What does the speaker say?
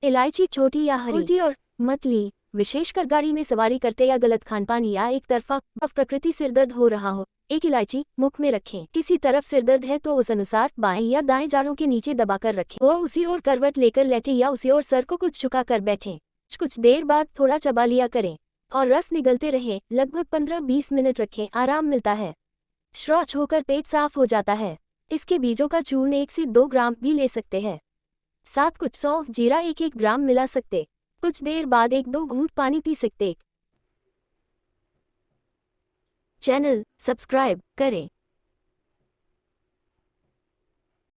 इलायची छोटी या हरी, उल्टी और मतली, विशेषकर गाड़ी में सवारी करते या गलत खानपान या एक तरफा प्रकृति सिरदर्द हो रहा हो। एक इलायची मुख में रखें। किसी तरफ सिरदर्द है तो उस अनुसार बाएं या दाएं जाड़ों के नीचे दबाकर रखें। वो उसी ओर करवट लेकर लेटें या उसी ओर सर को कुछ झुकाकर बैठें। कुछ देर बाद थोड़ा चबा लिया करें और रस निगलते रहे। लगभग 15-20 मिनट रखें, आराम मिलता है। शौच होकर पेट साफ हो जाता है। इसके बीजों का चूर्ण 1 से 2 ग्राम भी ले सकते हैं। साथ कुछ सौंफ जीरा 1-1 ग्राम मिला सकते। कुछ देर बाद 1-2 घूंट पानी पी सकते। चैनल सब्सक्राइब करें।